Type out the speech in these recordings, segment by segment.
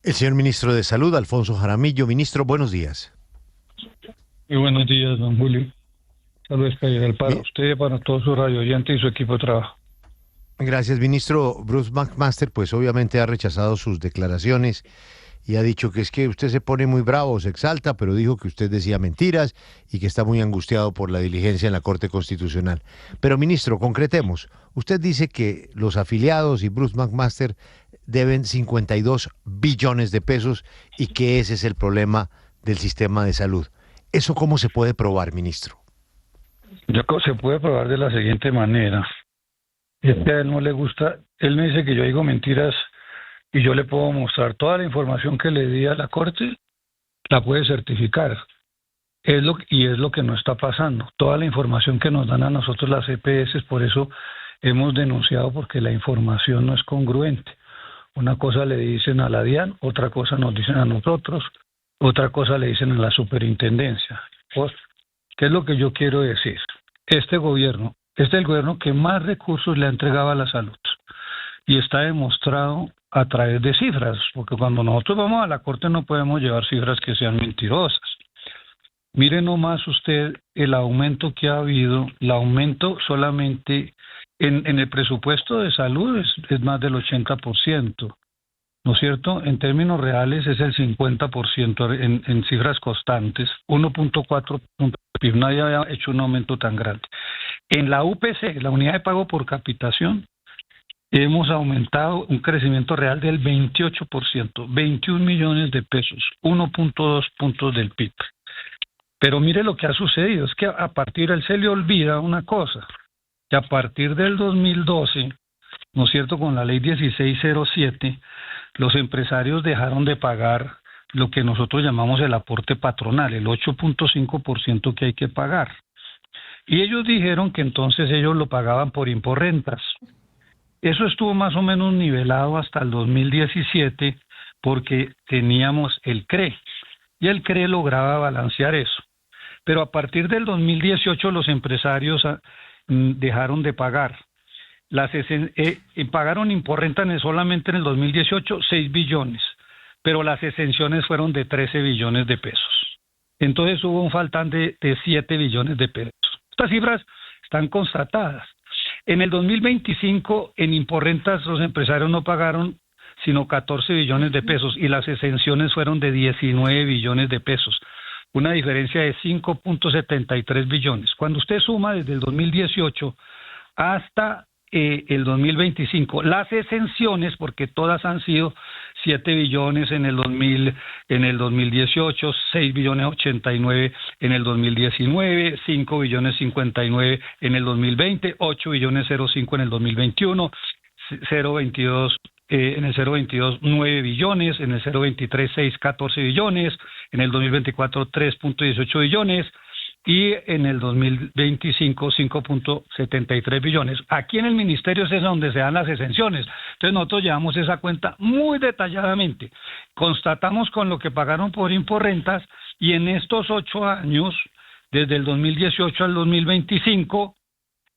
El señor ministro de Salud, Alfonso Jaramillo. Ministro, buenos días. Muy buenos días, don Julio. Saludos para Mi- usted, para todos sus radio oyentes y su equipo de trabajo. Gracias, ministro. Bruce McMaster, pues obviamente ha rechazado sus declaraciones y ha dicho que es que usted se pone muy bravo, se exalta, pero dijo que usted decía mentiras y que está muy angustiado por la diligencia en la Corte Constitucional. Pero, ministro, concretemos. Usted dice que los afiliados y Bruce McMaster deben 52 billones de pesos y que ese es el problema del sistema de salud. ¿Eso cómo se puede probar, ministro? Se puede probar de la siguiente manera. Es que a él no le gusta, él me dice que yo digo mentiras y yo le puedo mostrar toda la información que le di a la Corte, la puede certificar. Es lo que no está pasando. Toda la información que nos dan a nosotros las EPS, por eso hemos denunciado, porque la información no es congruente. Una cosa le dicen a la DIAN, otra cosa nos dicen a nosotros, otra cosa le dicen a la superintendencia. ¿Qué es lo que yo quiero decir? Este es el gobierno que más recursos le ha entregado a la salud y está demostrado a través de cifras, porque cuando nosotros vamos a la Corte no podemos llevar cifras que sean mentirosas. Mire nomás usted el aumento que ha habido, el aumento solamente en el presupuesto de salud es más del 80%, ¿no es cierto? En términos reales es el 50% en cifras constantes, 1.4 puntos. Nadie había hecho un aumento tan grande. En la UPC, la unidad de pago por capitación, hemos aumentado un crecimiento real del 28%, 21 millones de pesos, 1.2 puntos del PIB. Pero mire lo que ha sucedido, es que a partir, él se le olvida una cosa, que a partir del 2012, ¿no es cierto?, con la ley 1607, los empresarios dejaron de pagar lo que nosotros llamamos el aporte patronal, el 8.5% que hay que pagar. Y ellos dijeron que entonces ellos lo pagaban por imporrentas. Eso estuvo más o menos nivelado hasta el 2017 porque teníamos el CRE y el CRE lograba balancear eso. Pero a partir del 2018 los empresarios dejaron de pagar. Pagaron imporrenta solamente en el 2018 6 billones, pero las exenciones fueron de 13 billones de pesos. Entonces hubo un faltante de 7 billones de pesos. Estas cifras están constatadas. En el 2025 en imporrentas los empresarios no pagaron sino 14 billones de pesos y las exenciones fueron de 19 billones de pesos. Una diferencia de 5.73 billones. Cuando usted suma desde el 2018 hasta el 2025, las exenciones, porque todas han sido 7 billones en el 2018, 6 billones 89 en el 2019, 5 billones 59 en el 2020, 8 billones 05 en el 2021, 022 en el 022 9 billones, en el 023 14 billones, en el 2024 3.18 billones y en el 2025 5.73 billones. Aquí en el ministerio es donde se dan las exenciones. Entonces nosotros llevamos esa cuenta muy detalladamente. Constatamos con lo que pagaron por imporrentas y en estos 8 años, desde el 2018 al 2025,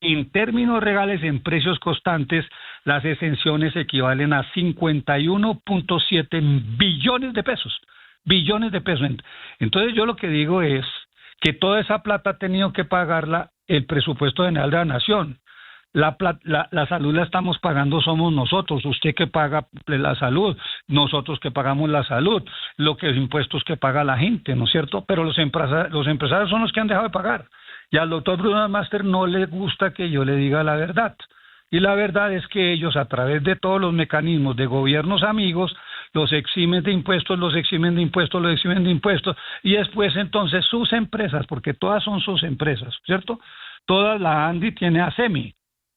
en términos reales, en precios constantes, las exenciones equivalen a 51.7 billones de pesos. Billones de pesos. Entonces yo lo que digo es que toda esa plata ha tenido que pagarla el presupuesto general de la nación. La salud la estamos pagando somos nosotros, usted que paga la salud, nosotros que pagamos la salud, los impuestos que paga la gente, ¿no es cierto? Pero los empresarios son los que han dejado de pagar. Y al doctor Bruce McMaster no le gusta que yo le diga la verdad. Y la verdad es que ellos, a través de todos los mecanismos de gobiernos amigos, los eximen de impuestos, y después entonces sus empresas, porque todas son sus empresas, ¿cierto? Todas, la Andy tiene a SEMI,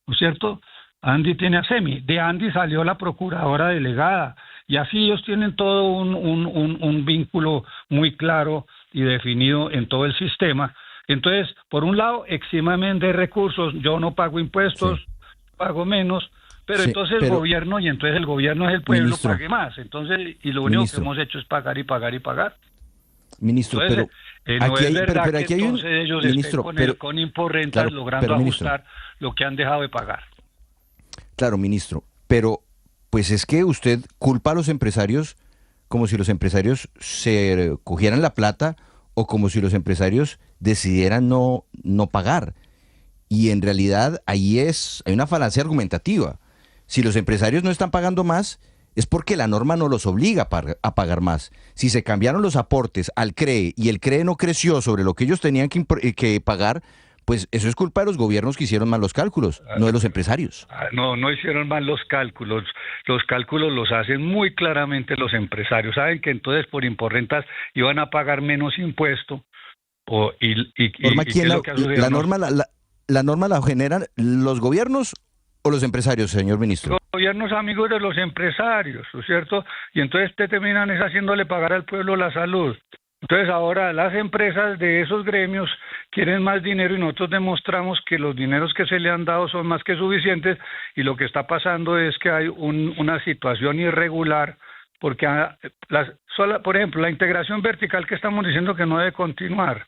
¿no es cierto? Andy tiene a SEMI. De Andy salió la procuradora delegada, y así ellos tienen todo un vínculo muy claro y definido en todo el sistema. Entonces, por un lado, exímame de recursos, yo no pago impuestos, sí, pago menos, pero sí, entonces el gobierno es el pueblo, ministro, pague más. Entonces, y lo único que hemos hecho es pagar y pagar y pagar. Ministro, entonces, pero no aquí es verdad pero que aquí entonces ellos ministro, estén con imporrentas, claro, logrando ajustar lo que han dejado de pagar. Claro, ministro, pero pues es que usted culpa a los empresarios como si los empresarios se cogieran la plata o como si los empresarios decidieran no pagar. Y en realidad hay una falacia argumentativa. Si los empresarios no están pagando más, es porque la norma no los obliga a pagar más. Si se cambiaron los aportes al CRE y el CRE no creció sobre lo que ellos tenían que pagar, pues eso es culpa de los gobiernos que hicieron mal los cálculos, no de los empresarios. No hicieron mal los cálculos. Los cálculos los hacen muy claramente los empresarios. Saben que entonces por imporrentas iban a pagar menos impuesto. ¿La norma la generan los gobiernos o los empresarios, señor ministro? Los gobiernos amigos de los empresarios, ¿no es cierto? Y entonces te terminan haciéndole pagar al pueblo la salud. Entonces ahora las empresas de esos gremios quieren más dinero y nosotros demostramos que los dineros que se le han dado son más que suficientes y lo que está pasando es que hay una situación irregular porque por ejemplo, la integración vertical que estamos diciendo que no debe continuar.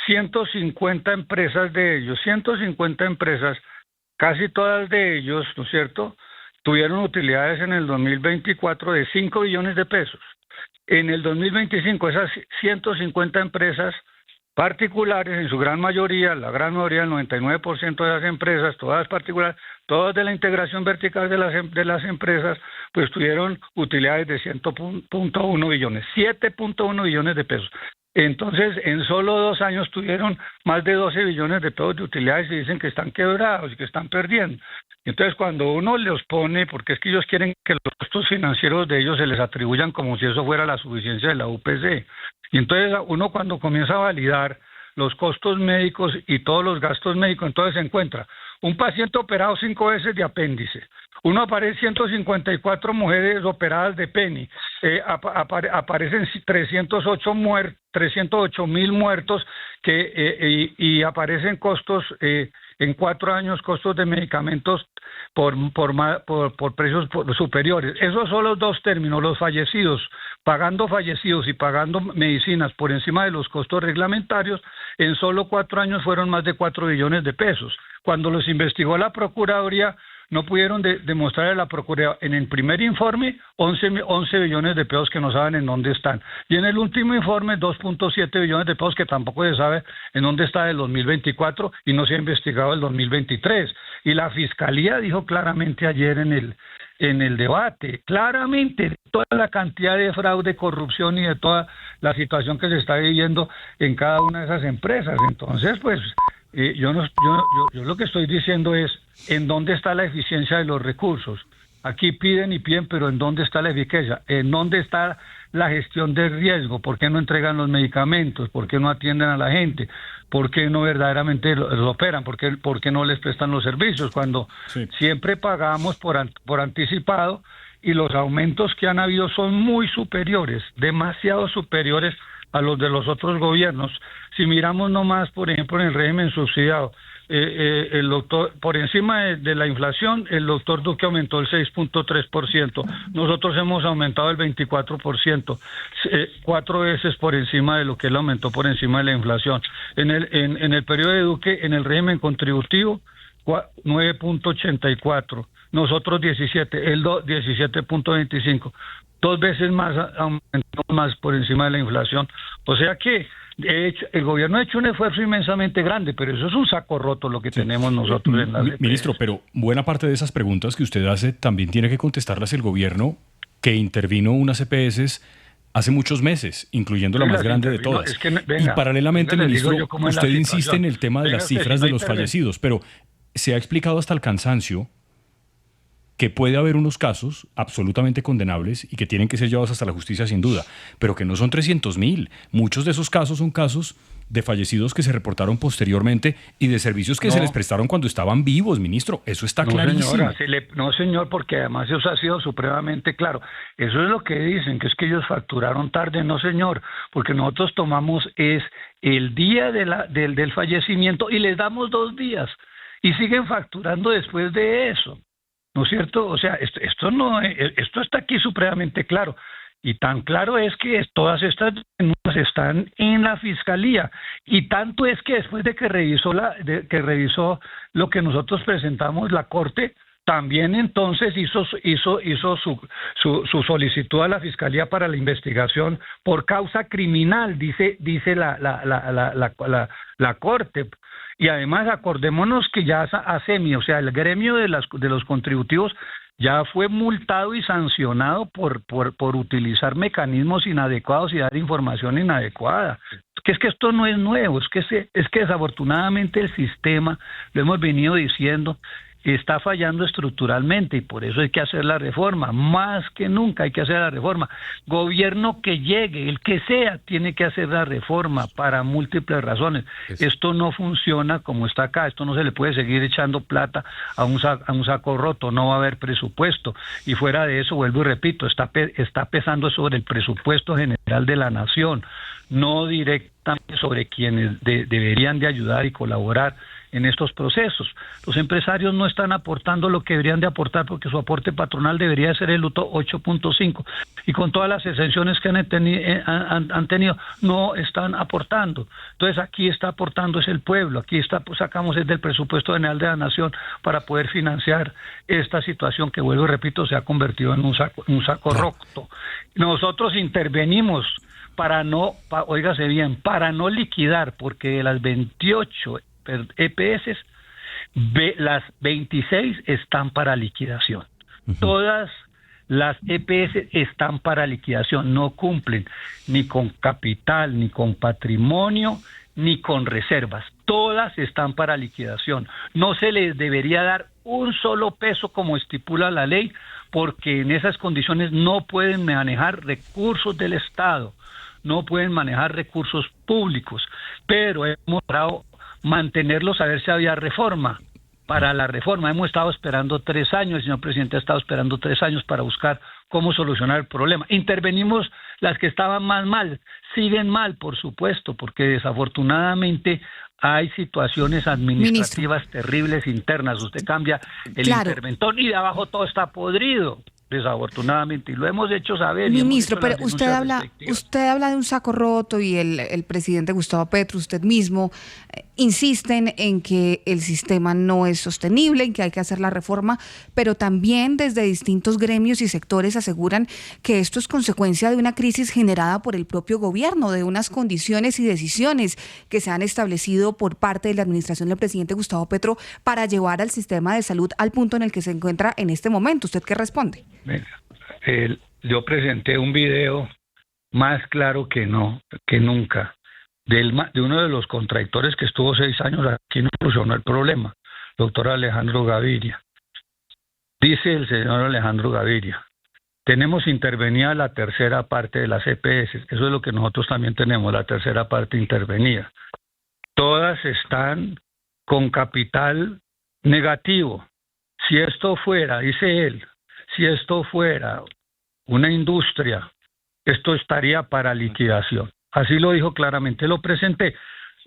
150 empresas de ellos, 150 empresas, casi todas de ellos, ¿no es cierto?, tuvieron utilidades en el 2024 de 5 billones de pesos. En el 2025, esas 150 empresas particulares, en su gran mayoría, la gran mayoría, el 99% de las empresas, todas particulares, todas de la integración vertical de las empresas, pues tuvieron utilidades de 7.1 billones, 7.1 billones de pesos. Entonces, en solo 2 años tuvieron más de 12 billones de pesos de utilidades y dicen que están quebrados y que están perdiendo. Entonces, cuando uno los pone, porque es que ellos quieren que los costos financieros de ellos se les atribuyan como si eso fuera la suficiencia de la UPC. Y entonces, uno cuando comienza a validar los costos médicos y todos los gastos médicos, entonces se encuentra un paciente operado 5 veces de apéndice, uno aparece 154 mujeres operadas de pene, aparecen 308.000 muertos y aparecen costos en 4 años, costos de medicamentos por precios superiores. Esos son los dos términos, los fallecidos, pagando fallecidos y pagando medicinas por encima de los costos reglamentarios, en solo 4 años fueron más de 4 billones de pesos. Cuando los investigó la Procuraduría, no pudieron demostrar a la Procuraduría en el primer informe 11 billones de pesos que no saben en dónde están. Y en el último informe 2.7 billones de pesos que tampoco se sabe en dónde está el 2024 y no se ha investigado el 2023. Y la Fiscalía dijo claramente ayer en el debate, claramente, toda la cantidad de fraude, corrupción y de toda la situación que se está viviendo en cada una de esas empresas. Entonces, pues, yo lo que estoy diciendo es, ¿en dónde está la eficiencia de los recursos? Aquí piden y piden, pero ¿en dónde está la eficacia? ¿En dónde está la gestión del riesgo? ¿Por qué no entregan los medicamentos? ¿Por qué no atienden a la gente? ¿Por qué no verdaderamente lo operan? ¿Por qué no les prestan los servicios? Cuando siempre pagamos por anticipado y los aumentos que han habido son muy superiores, demasiado superiores a los de los otros gobiernos. Si miramos nomás, por ejemplo, en el régimen subsidiado, el doctor, por encima de la inflación, el doctor Duque aumentó el 6.3%, nosotros hemos aumentado el 24%, 4 veces por encima de lo que él aumentó por encima de la inflación. En el periodo de Duque, en el régimen contributivo, 9.84, nosotros 17, él 17.25, 2 veces más aumentó más por encima de la inflación. O sea que de hecho, el gobierno ha hecho un esfuerzo inmensamente grande, pero eso es un saco roto lo que tenemos nosotros en la Ministro, pero buena parte de esas preguntas que usted hace también tiene que contestarlas el gobierno que intervino unas EPS hace muchos meses, incluyendo la más grande de todas. Y paralelamente, ministro, usted insiste en el tema de las cifras de los fallecidos, pero se ha explicado hasta el cansancio que puede haber unos casos absolutamente condenables y que tienen que ser llevados hasta la justicia sin duda, pero que no son 300.000. Muchos de esos casos son casos de fallecidos que se reportaron posteriormente y de servicios que se les prestaron cuando estaban vivos, ministro. Eso está clarísimo. No, señor, porque además eso ha sido supremamente claro. Eso es lo que dicen, que es que ellos facturaron tarde. No, señor, porque nosotros tomamos el día del fallecimiento y les damos 2 días y siguen facturando después de eso. ¿No es cierto? O sea, esto está aquí supremamente claro. Y tan claro es que todas estas denuncias están en la Fiscalía. Y tanto es que después de que revisó lo que nosotros presentamos, la Corte también entonces hizo su solicitud a la Fiscalía para la investigación por causa criminal, dice la Corte. Y además acordémonos que ya ASEMI, o sea, el gremio de los contributivos, ya fue multado y sancionado por utilizar mecanismos inadecuados y dar información inadecuada. Es que esto no es nuevo, es que desafortunadamente el sistema, lo hemos venido diciendo, está fallando estructuralmente y por eso hay que hacer la reforma, más que nunca hay que hacer la reforma. Gobierno que llegue, el que sea, tiene que hacer la reforma para múltiples razones. Esto no funciona como está acá, esto no se le puede seguir echando plata a un saco roto, no va a haber presupuesto. Y fuera de eso, vuelvo y repito, está pesando sobre el presupuesto general de la nación, no directamente sobre quienes deberían de ayudar y colaborar en estos procesos. Los empresarios no están aportando lo que deberían de aportar porque su aporte patronal debería ser el 8.5 y con todas las exenciones que han tenido no están aportando. Entonces aquí está aportando es el pueblo, aquí sacamos es del presupuesto general de la nación para poder financiar esta situación que, vuelvo y repito, se ha convertido en un saco roto. Nosotros intervenimos para no liquidar, porque de las 28 EPS, las 26 están para liquidación. Todas las EPS están para liquidación, no cumplen ni con capital, ni con patrimonio, ni con reservas. Todas están para liquidación. No se les debería dar un solo peso como estipula la ley, porque en esas condiciones no pueden manejar recursos del Estado, no pueden manejar recursos públicos, pero hemos logrado mantenerlos a ver si había reforma. Para la reforma hemos estado esperando 3 años, el señor presidente ha estado esperando 3 años para buscar cómo solucionar el problema. Intervenimos las que estaban más mal, siguen mal, por supuesto, porque desafortunadamente hay situaciones administrativas terribles internas. Usted cambia el interventor y de abajo todo está podrido, desafortunadamente, y lo hemos hecho saber. Ministro, pero usted habla de un saco roto y el presidente Gustavo Petro, usted mismo, insisten en que el sistema no es sostenible, en que hay que hacer la reforma, pero también desde distintos gremios y sectores aseguran que esto es consecuencia de una crisis generada por el propio gobierno, de unas condiciones y decisiones que se han establecido por parte de la administración del presidente Gustavo Petro para llevar al sistema de salud al punto en el que se encuentra en este momento. ¿Usted qué responde? Yo presenté un video más claro que nunca de uno de los contractores que estuvo 6 años aquí, no solucionó el problema, doctor Alejandro Gaviria. Dice el señor Alejandro Gaviria: tenemos intervenida la tercera parte de las EPS, eso es lo que nosotros también tenemos, la tercera parte intervenida. Todas están con capital negativo. Si esto fuera, dice él, si esto fuera una industria, esto estaría para liquidación. Así lo dijo claramente, lo presenté.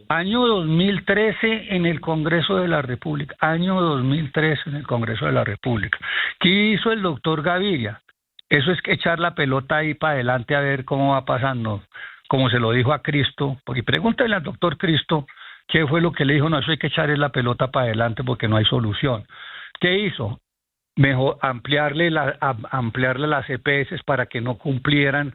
Año 2013 en el Congreso de la República, año 2013 en el Congreso de la República. ¿Qué hizo el doctor Gaviria? Eso es que echar la pelota ahí para adelante a ver cómo va pasando, como se lo dijo a Cristo, porque pregúntale al doctor Cristo qué fue lo que le dijo. No, eso hay que echar la pelota para adelante porque no hay solución. ¿Qué hizo? Mejor ampliarle las EPS para que no cumplieran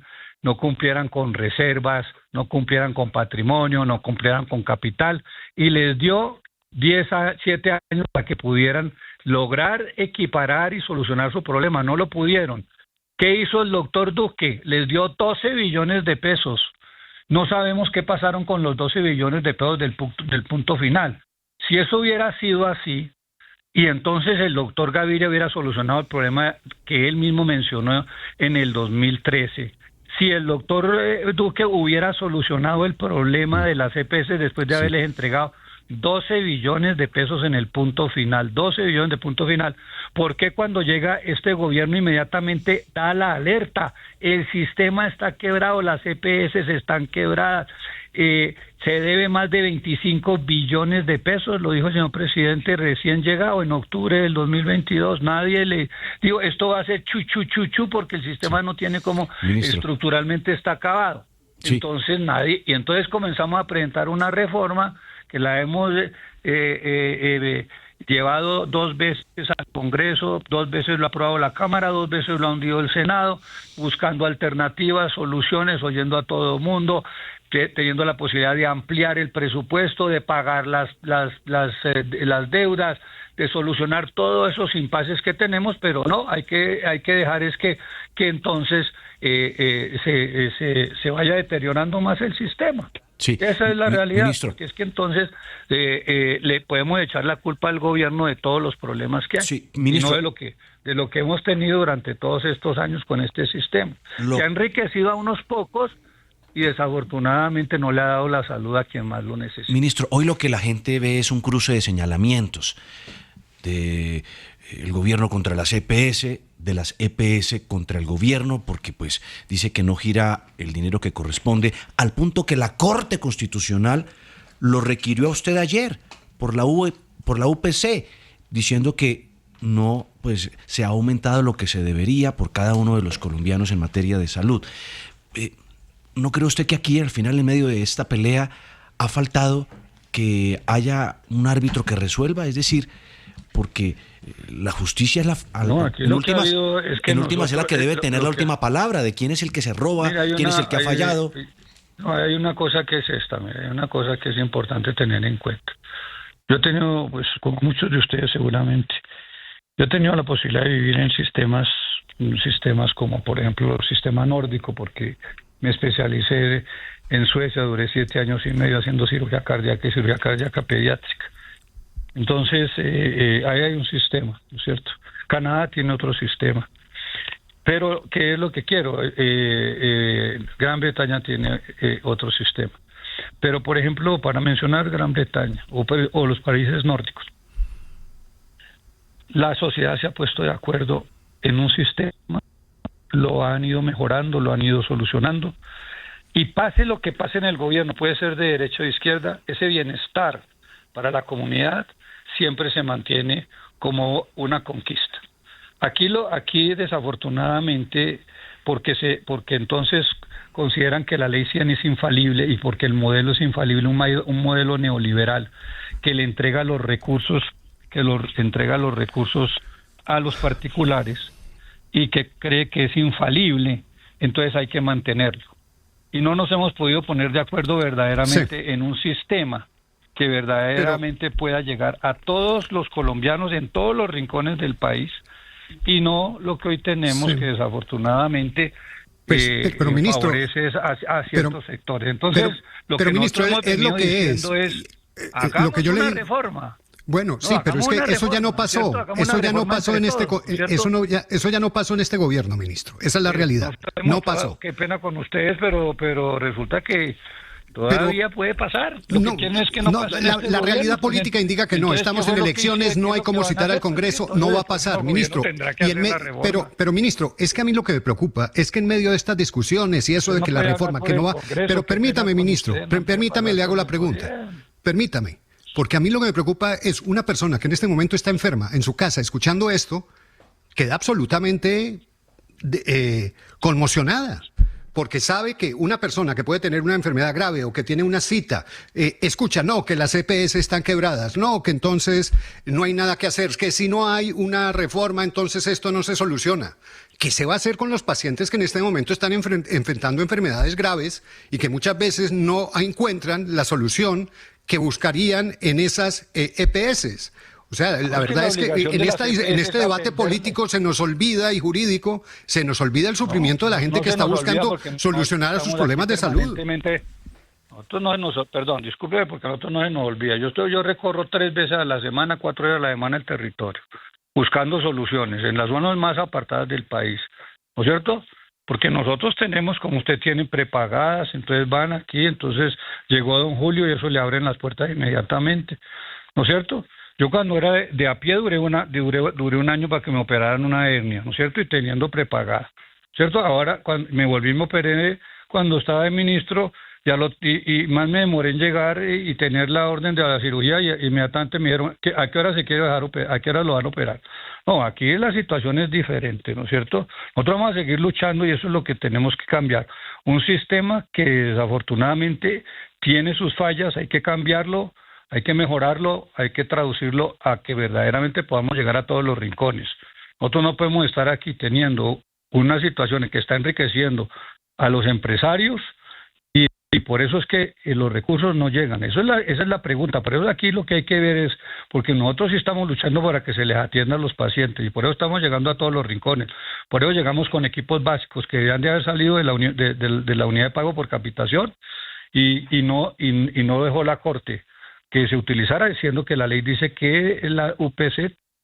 con reservas, no cumplieran con patrimonio, no cumplieran con capital, y les dio 7 años para que pudieran lograr equiparar y solucionar su problema. No lo pudieron. ¿Qué hizo el doctor Duque? Les dio 12 billones de pesos. No sabemos qué pasaron con los 12 billones de pesos del punto final. Si eso hubiera sido así, y entonces el doctor Gaviria hubiera solucionado el problema que él mismo mencionó en el 2013. Si el doctor Duque hubiera solucionado el problema de las EPS después de haberles entregado 12 billones de pesos en el punto final, 12 billones de punto final, ¿por qué cuando llega este gobierno inmediatamente da la alerta? El sistema está quebrado, las EPS están quebradas. Se debe más de 25 billones de pesos, lo dijo el señor presidente recién llegado en octubre del 2022. Nadie le dijo, esto va a ser chu porque el sistema no tiene como, ministro, estructuralmente está acabado. Sí. Entonces entonces comenzamos a presentar una reforma que la hemos llevado 2 veces al Congreso, 2 veces lo ha aprobado la Cámara, 2 veces lo ha hundido el Senado, buscando alternativas, soluciones, oyendo a todo el mundo, teniendo la posibilidad de ampliar el presupuesto, de pagar las deudas, de solucionar todos esos impases que tenemos, pero no, hay que dejar es que entonces se vaya deteriorando más el sistema. Sí. Esa es la realidad, Ministro. porque es que entonces le podemos echar la culpa al gobierno de todos los problemas que hay, Sí, y ministro. no de lo que hemos tenido durante todos estos años con este sistema. Que ha enriquecido a unos pocos y desafortunadamente no le ha dado la salud a quien más lo necesita. Ministro, hoy lo que la gente ve es un cruce de señalamientos de el gobierno contra las EPS, de las EPS contra el gobierno, porque pues dice que no gira el dinero que corresponde, al punto que la Corte Constitucional lo requirió a usted ayer por la UPC, diciendo que no, pues se ha aumentado lo que se debería por cada uno de los colombianos en materia de salud. ¿No cree usted que aquí, al final, en medio de esta pelea, ha faltado que haya un árbitro que resuelva? Es decir, porque la justicia es en últimas es la que debe tener la última palabra de quién es el que se roba, quién es el que ha fallado. Hay una cosa que es esta, hay una cosa que es importante tener en cuenta. Yo he tenido, pues como muchos de ustedes seguramente, yo he tenido la posibilidad de vivir en sistemas como por ejemplo el sistema nórdico, porque me especialicé en Suecia, duré 7 años y medio haciendo cirugía cardíaca y cirugía cardíaca pediátrica. Entonces, ahí hay un sistema, ¿no es cierto? Canadá tiene otro sistema. Pero, ¿qué es lo que quiero? Gran Bretaña tiene otro sistema. Pero, por ejemplo, para mencionar Gran Bretaña o los países nórdicos, la sociedad se ha puesto de acuerdo en un sistema, lo han ido mejorando, lo han ido solucionando, y pase lo que pase en el gobierno, puede ser de derecha o de izquierda, ese bienestar para la comunidad siempre se mantiene como una conquista. Aquí desafortunadamente, porque entonces consideran que la ley 100 es infalible y porque el modelo es infalible, un modelo neoliberal que le entrega los recursos, a los particulares y que cree que es infalible, entonces hay que mantenerlo. Y no nos hemos podido poner de acuerdo verdaderamente en un sistema que verdaderamente pueda llegar a todos los colombianos en todos los rincones del país, y no lo que hoy tenemos, que desafortunadamente favorece a ciertos sectores. Entonces, lo que ministro, nosotros es lo que diciendo es hagamos lo que yo una reforma. Bueno, sí, pero es que eso ya no pasó. Eso ya no pasó en eso ya no pasó en este gobierno, ministro. Esa es la realidad. No pasó. Qué pena con ustedes, pero resulta que todavía puede pasar. La realidad política indica que no. Estamos en elecciones, no hay como citar al Congreso, no va a pasar, ministro. Pero ministro, es que a mí lo que me preocupa es que en medio de estas discusiones y eso de que la reforma, que no va... Pero permítame, ministro, permítame, le hago la pregunta. Permítame. Porque a mí lo que me preocupa es una persona que en este momento está enferma en su casa escuchando esto, queda absolutamente conmocionada. Porque sabe que una persona que puede tener una enfermedad grave o que tiene una cita, escucha, no, que las EPS están quebradas, no, que entonces no hay nada que hacer, que si no hay una reforma, entonces esto no se soluciona. ¿Qué se va a hacer con los pacientes que en este momento están enfrentando enfermedades graves y que muchas veces no encuentran la solución que buscarían en esas EPS? O sea, la verdad es que en este debate político se nos olvida, y jurídico, se nos olvida el sufrimiento de la gente que está buscando solucionar sus problemas de salud. Perdón, discúlpeme, porque a nosotros no se nos olvida. Yo recorro 3 veces a la semana, 4 veces a la semana el territorio, buscando soluciones en las zonas más apartadas del país, ¿no es cierto? Porque nosotros tenemos, como usted tiene, prepagadas, entonces van aquí, entonces llegó don Julio y eso le abren las puertas inmediatamente, ¿no es cierto? Yo cuando era de a pie duré un año para que me operaran una hernia, ¿no es cierto? Y teniendo prepagada, ¿cierto? Ahora cuando me operé cuando estaba de ministro, y más me demoré en llegar y tener la orden de la cirugía, y inmediatamente me dijeron a qué hora se quiere a qué hora lo van a operar. No, aquí la situación es diferente, ¿no es cierto? Nosotros vamos a seguir luchando y eso es lo que tenemos que cambiar. Un sistema que desafortunadamente tiene sus fallas, hay que cambiarlo. hay que mejorarlo, hay que traducirlo a que verdaderamente podamos llegar a todos los rincones. Nosotros no podemos estar aquí teniendo una situación que está enriqueciendo a los empresarios y por eso es que los recursos no llegan. Esa es la pregunta. Por eso aquí lo que hay que ver es, porque nosotros sí estamos luchando para que se les atienda a los pacientes y por eso estamos llegando a todos los rincones. Por eso llegamos con equipos básicos que deberían de haber salido de la unidad de pago por capitación y no dejó la Corte que se utilizara, diciendo que la ley dice que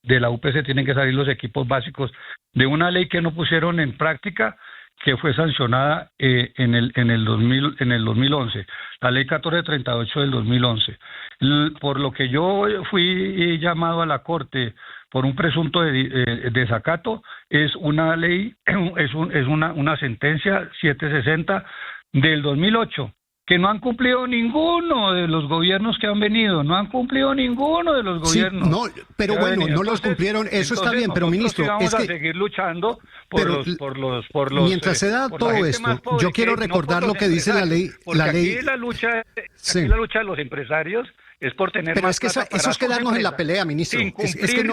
de la UPC tienen que salir los equipos básicos de una ley que no pusieron en práctica, que fue sancionada en el 2011, la ley 1438 del 2011. Por lo que yo fui llamado a la Corte por un presunto desacato, es una ley, es una sentencia 760 del 2008, que no han cumplido ninguno de los gobiernos que han venido, no han cumplido ninguno de los gobiernos. Sí, no, pero bueno, no los cumplieron, eso está bien, pero ministro, vamos a seguir luchando por los mientras se da todo esto, yo quiero recordar lo que dice la ley. Aquí la lucha de los empresarios es por tener pero más es que plata eso es quedarnos en la pelea, ministro. Es que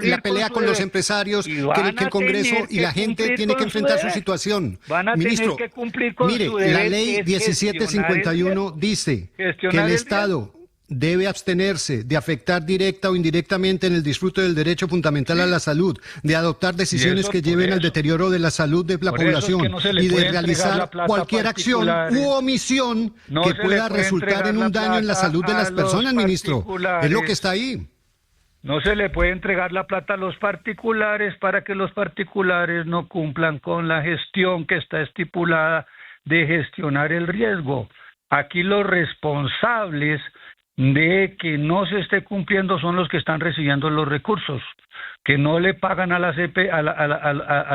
la pelea con los empresarios, que el Congreso y la gente tiene que enfrentar su situación. Ministro, tener que cumplir con mire, su deber, la ley 1751 dice que el Estado debe abstenerse de afectar directa o indirectamente en el disfrute del derecho fundamental a la salud, de adoptar decisiones que lleven al deterioro de la salud de la población y de realizar cualquier acción u omisión que pueda resultar en un daño en la salud de las personas, ministro. Es lo que está ahí. No se le puede entregar la plata a los particulares para que los particulares no cumplan con la gestión que está estipulada de gestionar el riesgo. Aquí los responsables de que no se esté cumpliendo son los que están recibiendo los recursos, que no le pagan a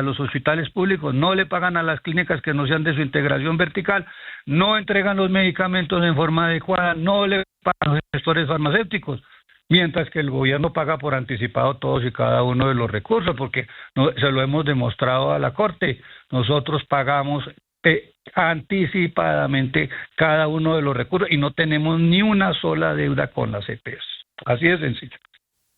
los hospitales públicos, no le pagan a las clínicas que no sean de su integración vertical, no entregan los medicamentos en forma adecuada, no le pagan a los gestores farmacéuticos, mientras que el gobierno paga por anticipado todos y cada uno de los recursos, porque se lo hemos demostrado a la Corte. Nosotros pagamos anticipadamente cada uno de los recursos y no tenemos ni una sola deuda con las EPS. Así de sencillo.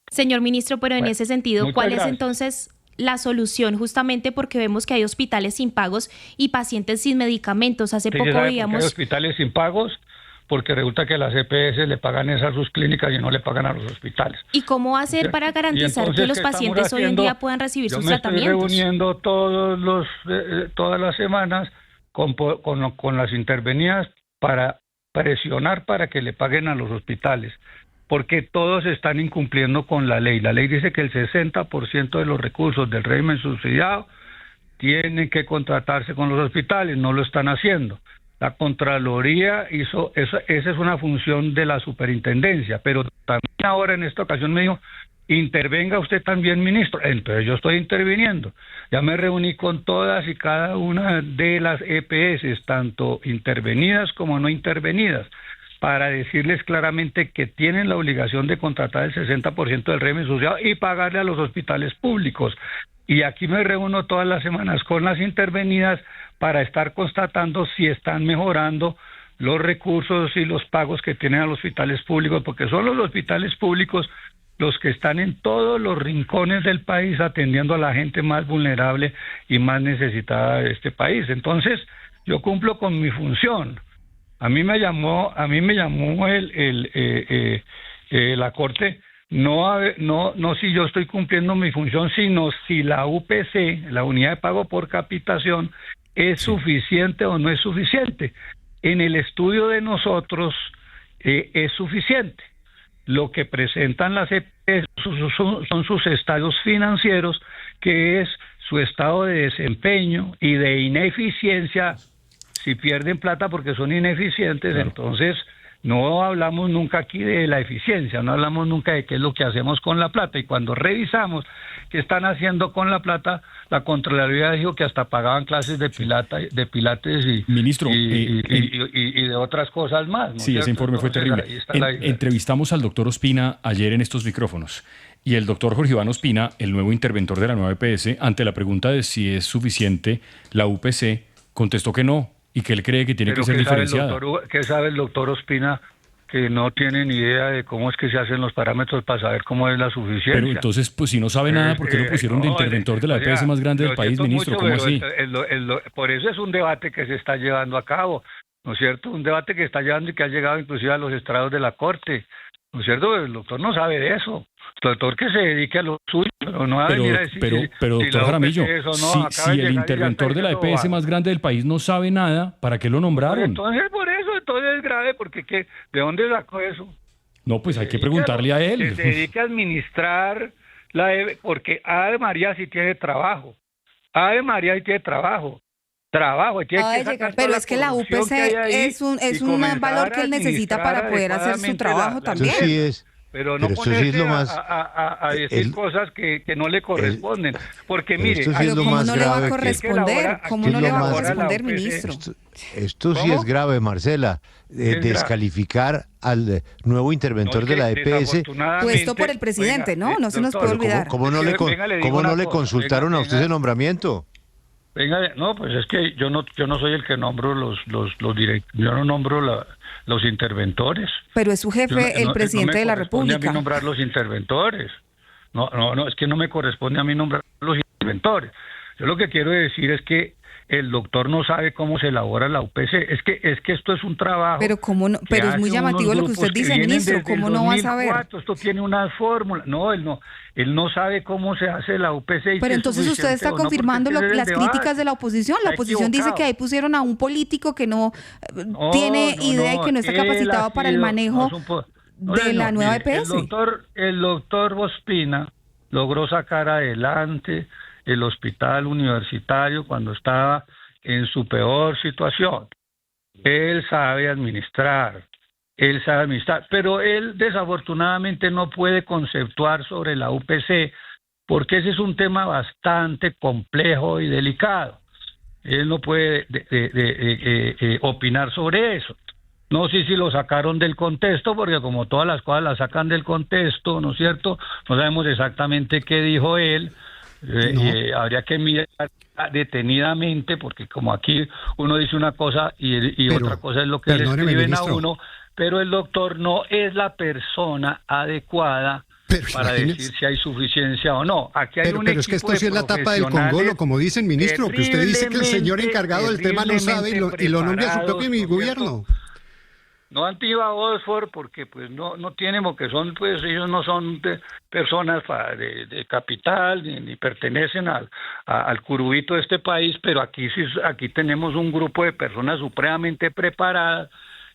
Señor ministro, pero en ese sentido, ¿cuál es entonces la solución? Justamente porque vemos que hay hospitales sin pagos y pacientes sin medicamentos. Hace poco veíamos... Hay hospitales sin pagos porque resulta que las EPS le pagan a sus clínicas y no le pagan a los hospitales. ¿Y cómo hacer para garantizar que los pacientes hoy en día puedan recibir sus tratamientos? Yo me estoy reuniendo todas las semanas con las intervenidas para presionar para que le paguen a los hospitales, porque todos están incumpliendo con la ley. La ley dice que el 60% de los recursos del régimen subsidiado tienen que contratarse con los hospitales, no lo están haciendo. La Contraloría hizo esa es una función de la superintendencia, pero también ahora en esta ocasión me dijo: intervenga usted también, ministro. Entonces yo estoy interviniendo. Ya me reuní con todas y cada una de las EPS, tanto intervenidas como no intervenidas, para decirles claramente que tienen la obligación de contratar el 60% del régimen subsidiado y pagarle a los hospitales públicos. Y aquí me reúno todas las semanas con las intervenidas para estar constatando si están mejorando los recursos y los pagos que tienen a los hospitales públicos, porque son los hospitales públicos los que están en todos los rincones del país atendiendo a la gente más vulnerable y más necesitada de este país. Entonces, yo cumplo con mi función. A mí me llamó la Corte, no si yo estoy cumpliendo mi función, sino si la UPC, la unidad de pago por capitación, es suficiente o no es suficiente. En el estudio de nosotros es suficiente. Lo que presentan las EPS son sus estados financieros, que es su estado de desempeño y de ineficiencia. Si pierden plata porque son ineficientes, claro. Entonces no hablamos nunca aquí de la eficiencia, no hablamos nunca de qué es lo que hacemos con la plata. Y cuando revisamos qué están haciendo con la plata, la Contraloría dijo que hasta pagaban clases de pilates y, ministro, y de otras cosas más, ¿no? Sí, ¿cierto? ese informe fue terrible. Entrevistamos al doctor Ospina ayer en estos micrófonos y el doctor Jorge Iván Ospina, el nuevo interventor de la nueva EPS, ante la pregunta de si es suficiente la UPC, contestó que no y que él cree que tiene que ser diferenciada. ¿Qué sabe el doctor Ospina que no tiene ni idea de cómo es que se hacen los parámetros para saber cómo es la suficiencia. Pero entonces, pues si no sabe nada, ¿por qué lo pusieron de interventor de la EPS más grande del país, ministro? Mucho, ¿Cómo así? Por eso es un debate que se está llevando a cabo, ¿no es cierto? Un debate que está llevando y que ha llegado inclusive a los estrados de la Corte, ¿no es cierto? El doctor no sabe de eso. El doctor que se dedique a lo suyo, pero no va a venir a decir... Pero doctor Jaramillo, si el interventor de la EPS más grande del país no sabe nada, ¿para qué lo nombraron? Entonces es grave, porque ¿de dónde sacó eso? No, pues hay que preguntarle a él. Que se dedique a administrar porque Ave María sí tiene trabajo. Ave María sí tiene trabajo. Pero es que la UPC es un valor que él necesita para poder hacer su trabajo también. Eso sí es. Pero no ponerse a decir cosas que no le corresponden. Porque mire, ¿cómo no le va a corresponder? ¿Cómo no le va a corresponder, ministro? Esto sí es grave, Marcela. Descalificar al nuevo interventor de la EPS. Puesto por el presidente, ¿no? No se nos puede olvidar. ¿Cómo no le consultaron a usted ese nombramiento? Venga, no, pues es que yo no soy el que nombro los directores, yo no nombro los interventores. Pero es su jefe, el presidente de la República. No me corresponde a mí nombrar los interventores. No, es que no me corresponde a mí nombrar los interventores. Yo lo que quiero decir es que el doctor no sabe cómo se elabora la UPC. Es que esto es un trabajo. Pero cómo no, pero es muy llamativo lo que usted dice, ministro. ¿Cómo no va a saber? Esto tiene una fórmula. No, él no sabe cómo se hace la UPC. Pero entonces usted está confirmando las críticas de la oposición. La oposición dice que ahí pusieron a un político que no tiene idea y que no está capacitado para el manejo de la nueva EPS. El doctor Ospina logró sacar adelante el hospital universitario cuando estaba en su peor situación. Él sabe administrar, pero él desafortunadamente no puede conceptuar sobre la UPC porque ese es un tema bastante complejo y delicado. Él no puede opinar sobre eso. No sé si lo sacaron del contexto, porque como todas las cosas las sacan del contexto, ¿no es cierto? No sabemos exactamente qué dijo él. Habría que mirar detenidamente, porque como aquí uno dice una cosa y otra cosa es lo que le escriben a uno, pero el doctor no es la persona adecuada para decir si hay suficiencia o no. Aquí hay pero es que esto sí es la tapa del congolo, como dicen, ministro, que usted dice que el señor encargado del tema no sabe y lo nombra su propio gobierno. No antigua Oxford porque pues no tienen, porque ellos no son personas de capital ni pertenecen al curubito de este país, pero aquí tenemos un grupo de personas supremamente preparadas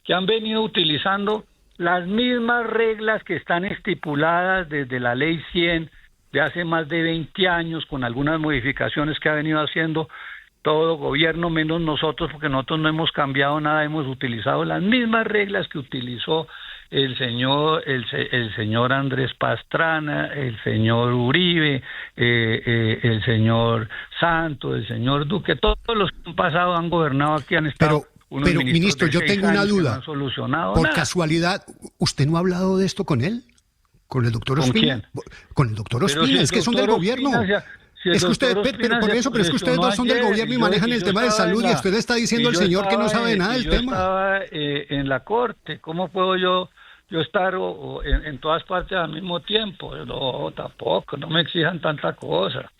que han venido utilizando las mismas reglas que están estipuladas desde la Ley 100 de hace más de 20 años, con algunas modificaciones que ha venido haciendo todo gobierno menos nosotros, porque nosotros no hemos cambiado nada, hemos utilizado las mismas reglas que utilizó el señor Andrés Pastrana, el señor Uribe, el señor Santos, el señor Duque, todos los que han pasado han gobernado aquí, han estado... Pero ministro, yo tengo una duda. Por casualidad, ¿usted no ha hablado de esto con él? ¿Con el doctor Ospina? Con el doctor Ospina, es que son del gobierno. Es que ustedes, pero por eso, pero es que ustedes dos son del gobierno y manejan el tema de salud, y usted está diciendo al señor que no sabe nada del tema. Yo estaba en la corte, ¿cómo puedo yo estar en todas partes al mismo tiempo? No, tampoco, no me exijan tanta cosa.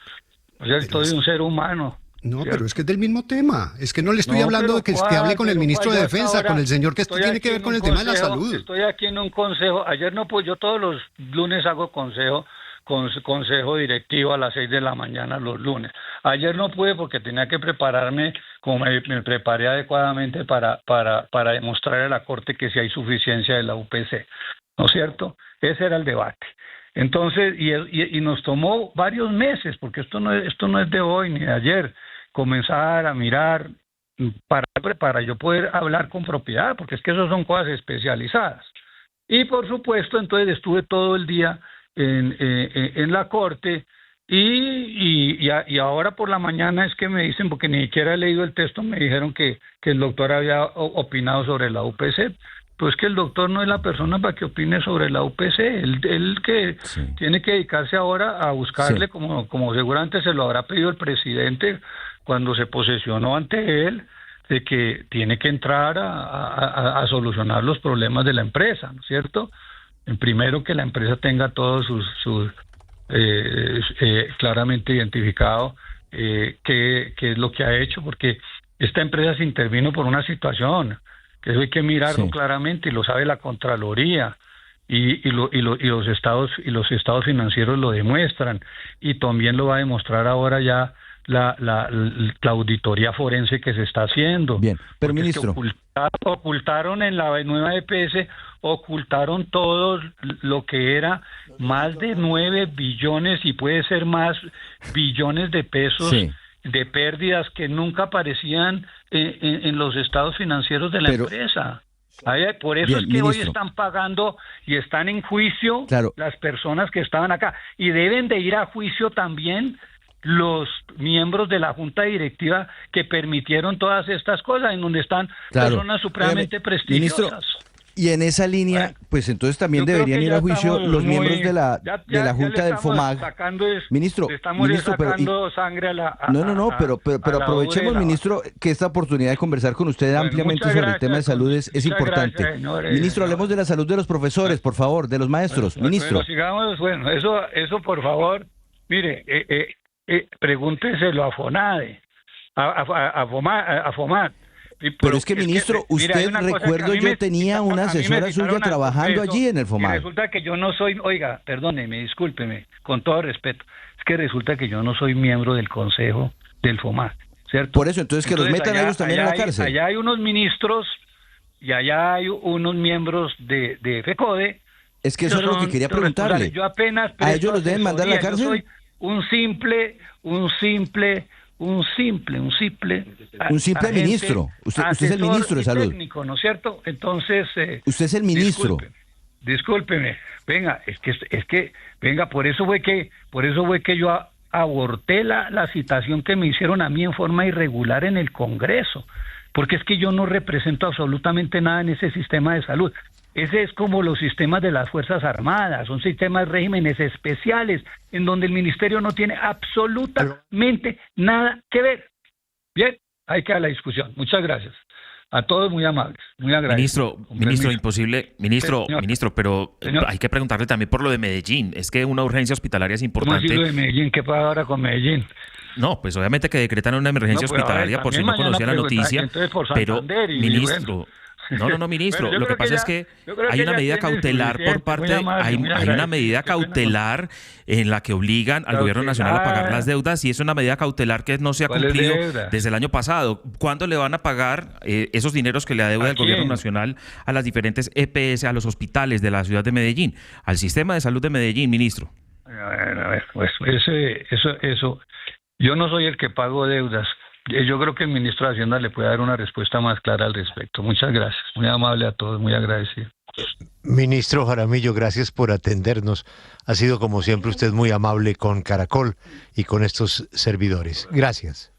O sea, soy un ser humano. No, ¿cierto? Pero es que es del mismo tema. Es que no le estoy hablando de que hable con el ministro de Defensa, con el señor que esto tiene que ver con el tema de la salud. Estoy aquí en un consejo. Ayer no, pues yo todos los lunes hago consejo directivo a las 6 de la mañana los lunes. Ayer no pude porque tenía que prepararme, como me preparé adecuadamente para demostrar a la Corte que si hay suficiencia de la UPC, ¿no es cierto? Ese era el debate. Entonces, y nos tomó varios meses, porque esto no es de hoy ni de ayer, comenzar a mirar para yo poder hablar con propiedad, porque es que eso son cosas especializadas. Y por supuesto, entonces estuve todo el día en la corte y ahora por la mañana es que me dicen, porque ni siquiera he leído el texto, me dijeron que el doctor había opinado sobre la UPC. Pues que el doctor no es la persona para que opine sobre la UPC, él que tiene que dedicarse ahora a buscarle, como seguramente se lo habrá pedido el presidente cuando se posesionó ante él, de que tiene que entrar a solucionar los problemas de la empresa, ¿no es cierto? Primero que la empresa tenga todos sus claramente identificado qué es lo que ha hecho, porque esta empresa se intervino por una situación, que eso hay que mirarlo claramente, y lo sabe la Contraloría, y los estados financieros lo demuestran, y también lo va a demostrar ahora ya la auditoría forense que se está haciendo. Bien, pero ministro, ocultaron en la nueva EPS, ocultaron todo lo que era más de 9 billones y puede ser más billones de pesos de pérdidas que nunca aparecían en los estados financieros de la empresa. Por eso es que ministro, hoy están pagando y están en juicio las personas que estaban acá, y deben de ir a juicio también los miembros de la junta directiva que permitieron todas estas cosas, en donde están personas supremamente prestigiosas. Ministro, y en esa línea, pues entonces también deberían ir a juicio los miembros de la junta del FOMAG. Ministro, sacando sangre a la... pero aprovechemos, ministro, que esta oportunidad de conversar con usted ampliamente sobre el tema de salud es importante. Gracias, ministro, hablemos de la salud de los profesores, por favor, de los maestros. Ministro. Bueno, sigamos, eso por favor, mire, pregúnteselo a FONADE, a FOMAT. Pero es que, ministro, usted, recuerdo, yo tenía una asesora suya trabajando allí en el FOMAT. Resulta que yo no soy, perdóneme, discúlpeme, con todo respeto, es que resulta que yo no soy miembro del consejo del FOMAT, ¿cierto? Por eso, entonces que los metan a ellos también en la cárcel. Allá hay unos ministros y allá hay unos miembros de FECODE. Es que eso es lo que quería preguntarle. Yo apenas ¿A ellos los deben mandar a la cárcel? Yo soy un simple ministro. Usted es el ministro de salud. Técnico, ¿no es cierto? Entonces, usted es el ministro. Discúlpeme. Venga, es que por eso fue que yo aborté la citación que me hicieron a mí en forma irregular en el Congreso, porque es que yo no represento absolutamente nada en ese sistema de salud. Ese es como los sistemas de las Fuerzas Armadas, son sistemas de regímenes especiales en donde el ministerio no tiene absolutamente nada que ver. Bien, ahí queda la discusión. Muchas gracias. A todos muy amables, muy agradecidos. Ministro, pero hay que preguntarle también por lo de Medellín. Es que una urgencia hospitalaria es importante. ¿Cómo así lo de Medellín? ¿Qué pasa ahora con Medellín? No, pues obviamente que decretan una emergencia hospitalaria, por si no conocía la noticia, pero ministro... No, ministro, lo que pasa es que hay una medida cautelar por parte, hay una medida cautelar en la que obligan al gobierno nacional a pagar las deudas, y es una medida cautelar que no se ha cumplido desde el año pasado. ¿Cuándo le van a pagar esos dineros que le adeuda el gobierno nacional a las diferentes EPS, a los hospitales de la ciudad de Medellín, al sistema de salud de Medellín, ministro? A ver, pues eso, yo no soy el que pago deudas. Yo creo que el ministro de Hacienda le puede dar una respuesta más clara al respecto. Muchas gracias. Muy amable a todos, muy agradecido. Ministro Jaramillo, gracias por atendernos. Ha sido, como siempre, usted muy amable con Caracol y con estos servidores. Gracias.